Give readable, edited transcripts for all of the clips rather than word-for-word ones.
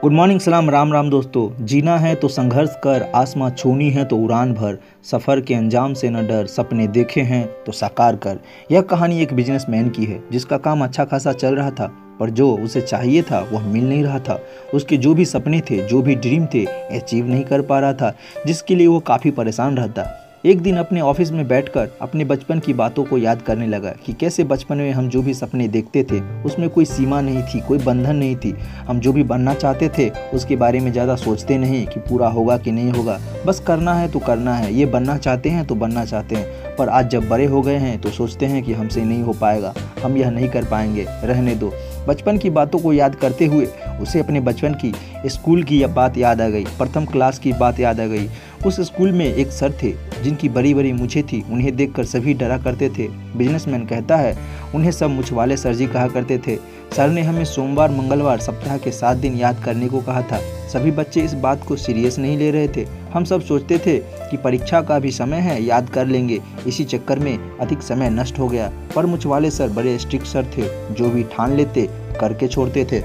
Good morning, सलाम, राम राम दोस्तों। जीना है तो संघर्ष कर, आसमां छूनी है तो उड़ान भर, सफ़र के अंजाम से न डर, सपने देखे हैं तो साकार कर। यह कहानी एक बिजनेसमैन की है जिसका काम अच्छा खासा चल रहा था, पर जो उसे चाहिए था वह मिल नहीं रहा था। उसके जो भी सपने थे, जो भी ड्रीम थे, अचीव नहीं कर पा रहा था, जिसके लिए वो काफ़ी परेशान रहता। एक दिन अपने ऑफिस में बैठकर अपने बचपन की बातों को याद करने लगा कि कैसे बचपन में हम जो भी सपने देखते थे उसमें कोई सीमा नहीं थी, कोई बंधन नहीं थी। हम जो भी बनना चाहते थे उसके बारे में ज़्यादा सोचते नहीं कि पूरा होगा कि नहीं होगा, बस करना है तो करना है। ये बनना चाहते हैं तो बनना चाहते हैं, पर आज जब बड़े हो गए हैं तो सोचते हैं कि हमसे नहीं हो पाएगा, हम यह नहीं कर पाएंगे, रहने दो। बचपन की बातों को याद करते हुए उसे अपने बचपन की स्कूल की यह बात याद आ गई, प्रथम क्लास की बात याद आ गई। उस स्कूल में एक सर थे जिनकी बड़ी बड़ी मूछें थी, उन्हें देखकर सभी डरा करते थे। बिजनेसमैन कहता है, उन्हें सब मूछ वाले सर जी कहा करते थे। सर ने हमें सोमवार मंगलवार सप्ताह के 7 दिन याद करने को कहा था। सभी बच्चे इस बात को सीरियस नहीं ले रहे थे। हम सब सोचते थे कि परीक्षा का भी समय है, याद कर लेंगे। इसी चक्कर में अधिक समय नष्ट हो गया। पर मूछ वाले सर बड़े स्ट्रिक्ट सर थे, जो भी ठान लेते करके छोड़ते थे।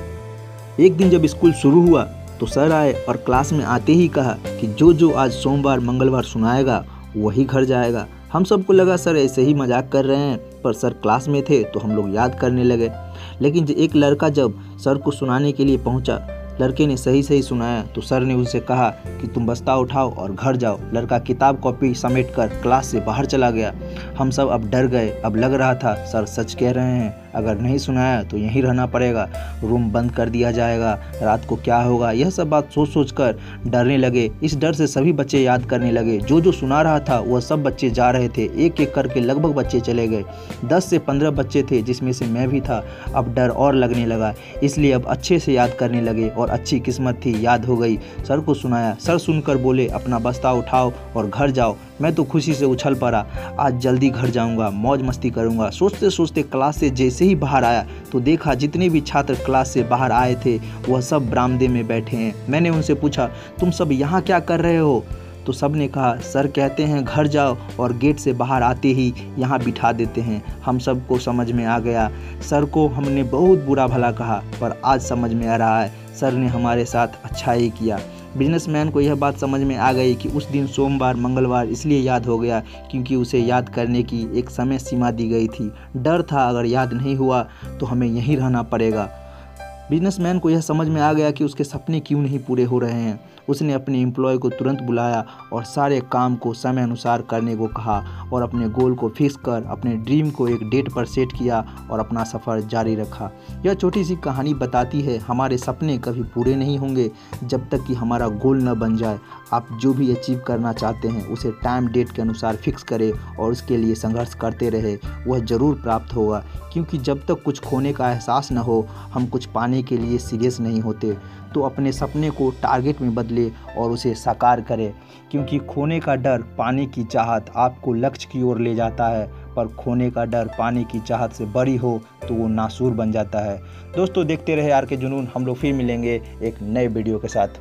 एक दिन जब स्कूल शुरू हुआ तो सर आए और क्लास में आते ही कहा कि जो जो आज सोमवार मंगलवार सुनाएगा वही घर जाएगा। हम सबको लगा सर ऐसे ही मजाक कर रहे हैं, पर सर क्लास में थे तो हम लोग याद करने लगे। लेकिन एक लड़का जब सर को सुनाने के लिए पहुंचा, लड़के ने सही सही सुनाया तो सर ने उससे कहा कि तुम बस्ता उठाओ और घर जाओ। लड़का किताब कॉपी समेट कर क्लास से बाहर चला गया। हम सब अब डर गए। अब लग रहा था सर सच कह रहे हैं, अगर नहीं सुनाया तो यहीं रहना पड़ेगा, रूम बंद कर दिया जाएगा, रात को क्या होगा। यह सब बात सोच सोच कर डरने लगे। इस डर से सभी बच्चे याद करने लगे। जो जो सुना रहा था वह सब बच्चे जा रहे थे। एक एक करके लगभग बच्चे चले गए। 10 से 15 बच्चे थे, जिसमें से मैं भी था। अब डर और लगने लगा, इसलिए अब अच्छे से याद करने लगे और अच्छी किस्मत थी, याद हो गई। सर को सुनाया। सर सुनकर बोले, अपना बस्ता उठाओ और घर जाओ। मैं तो खुशी से उछल पड़ा। आज जल्दी घर जाऊंगा, मौज मस्ती करूंगा। सोचते सोचते क्लास से जैसे ही बाहर आया तो देखा जितने भी छात्र क्लास से बाहर आए थे वह सब बरामदे में बैठे हैं। मैंने उनसे पूछा, तुम सब यहाँ क्या कर रहे हो? तो सब ने कहा, सर कहते हैं घर जाओ और गेट से बाहर आते ही यहाँ बिठा देते हैं। हम सबको समझ में आ गया। सर को हमने बहुत बुरा भला कहा, पर आज समझ में आ रहा है सर ने हमारे साथ अच्छा ही किया। बिजनेसमैन को यह बात समझ में आ गई कि उस दिन सोमवार मंगलवार इसलिए याद हो गया क्योंकि उसे याद करने की एक समय सीमा दी गई थी। डर था अगर याद नहीं हुआ तो हमें यहीं रहना पड़ेगा। बिजनेसमैन को यह समझ में आ गया कि उसके सपने क्यों नहीं पूरे हो रहे हैं। उसने अपने एम्प्लॉय को तुरंत बुलाया और सारे काम को समय अनुसार करने को कहा और अपने गोल को फिक्स कर अपने ड्रीम को एक डेट पर सेट किया और अपना सफ़र जारी रखा। यह छोटी सी कहानी बताती है, हमारे सपने कभी पूरे नहीं होंगे जब तक कि हमारा गोल न बन जाए। आप जो भी अचीव करना चाहते हैं उसे टाइम डेट के अनुसार फिक्स करें और उसके लिए संघर्ष करते रहे, वह ज़रूर प्राप्त होगा। क्योंकि जब तक कुछ खोने का एहसास न हो हम कुछ पाने के लिए सीरियस नहीं होते। तो अपने सपने को टारगेट में बदले और उसे साकार करें, क्योंकि खोने का डर पाने की चाहत आपको लक्ष्य की ओर ले जाता है, पर खोने का डर पाने की चाहत से बड़ी हो तो वो नासूर बन जाता है। दोस्तों देखते रहे आर के जुनून। हम लोग फिर मिलेंगे एक नए वीडियो के साथ।